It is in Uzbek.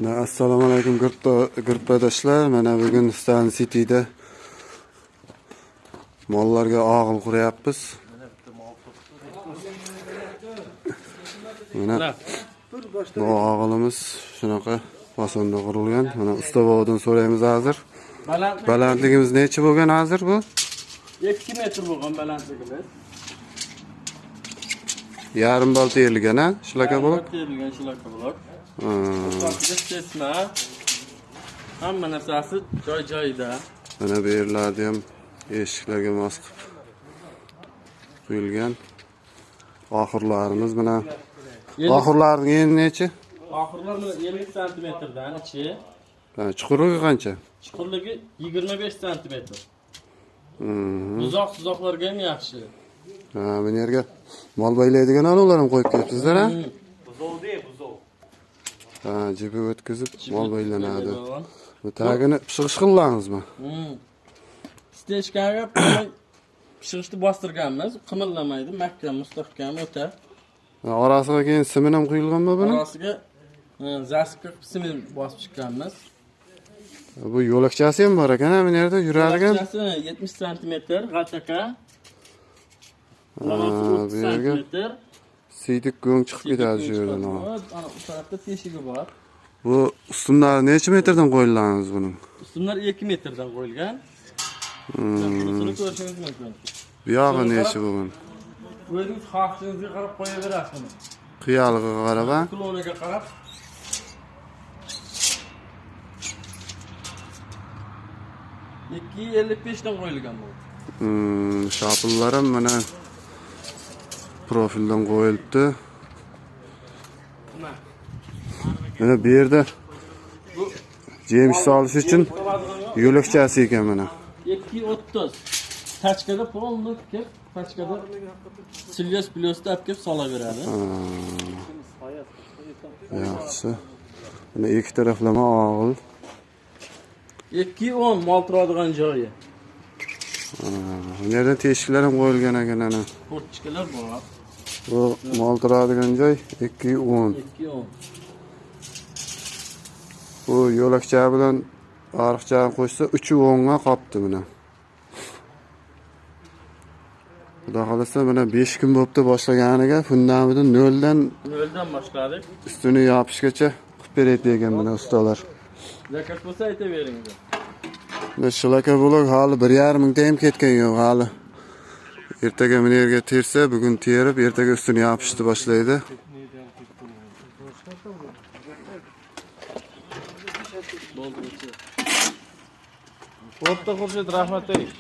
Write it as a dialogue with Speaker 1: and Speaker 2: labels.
Speaker 1: Assalomu alaykum guruhdoshlar. Mana bugun Stan City'da mollarga og'il quryapmiz. Mana bu og'ilimiz shunaqa fasonda qurilgan. Mana ustavodan so'raymiz hozir. Balandligimiz necha bo'lgan hozir bu?
Speaker 2: 2 metr bo'lgan balandligimiz.
Speaker 1: Yarim bal terilgan, ha? Shunaqa bo'lib.
Speaker 2: Terilgan shunaqa bo'lib. Hamma narsasi joy-joyida.
Speaker 1: Mana bu yerlarda ham eshiklarga mos qilib qo'yilgan. Oxirlarimiz mana. Oxirlarning eni necha?
Speaker 2: Oxirlar 50 santimetrdan ichi.
Speaker 1: Chuqurligi qancha?
Speaker 2: Chuqurligi 25 santimetr. Uzoq-uzoqlarga ham yaxshi.
Speaker 1: Bu yerga mol baylaydigan olovlar ham qo'yib ketibsizlar, ha?
Speaker 2: Buzov.
Speaker 1: Jipi o'tkazib mol baylanadi. Bu tagini pishirish qildingizmi?
Speaker 2: Stechkaga pishirishni bostirganmiz, qimirlamaydi, mahkam, mustahkam o'ta.
Speaker 1: Orasiga keyin simin ham quyilganmi buni?
Speaker 2: Orasiga zaska simin bosib chiqqanmiz.
Speaker 1: Bu yo'lakchasi ham bor ekan, bu yerda yuradigan.
Speaker 2: Yo'lakchasi 70 santimetr, g'ataka.
Speaker 1: Bu yerga siydik go'ng chiqib ketadi shu yerdan.
Speaker 2: Ana bu tarafda teshigi bor.
Speaker 1: Bu ustunlar necha metrdan qo'yilgansiz buning?
Speaker 2: Ustunlar 2 metrdan qo'yilgan. Bunisini ko'rishingiz mumkin.
Speaker 1: Bu yog'i necha bo'lgan?
Speaker 2: O'zingiz xohishingizga qarab qo'yaverasiz.
Speaker 1: Qiyaliga qarab, ha?
Speaker 2: Kloniga qarab. 2.55 dan qo'yilgan bu.
Speaker 1: Shapillar ham mana profildan qo'yildi. Mana bu yerda yemiş solish uchun yo'lakchasi ekan mana.
Speaker 2: 2.30. Tachkada polni kelib, tachkada silyos plyosda olib kelib solaveradi.
Speaker 1: Yaxshi. Mana ikki taraflama og'il.
Speaker 2: 2.10 mol turadigan joyi.
Speaker 1: Bu yerda teshiklar ham qo'yilgan ekan ana.
Speaker 2: Portchikalar bor.
Speaker 1: Bu mol turadigan joy 2.10.
Speaker 2: 2.10.
Speaker 1: Bu yo'lakcha bilan ariqchani qo'shsa 3.10 ga qopti buni. Xudo xolasa mana 5 kun bo'pti boshlaganiga, fundamenti noldan
Speaker 2: boshladik.
Speaker 1: Ustini yopishgacha qilib beradi degan mana ustalar.
Speaker 2: Zakaz bo'lsa aytavering.
Speaker 1: Shunaqa bo'lib hali 1,5 mingta ham ketgan yo'q hali. Ertaga bu yerga tersa, bugun terib, ertaga ustini yopishni boshlaydi.
Speaker 2: O'rta Xurshid rahmat ayting.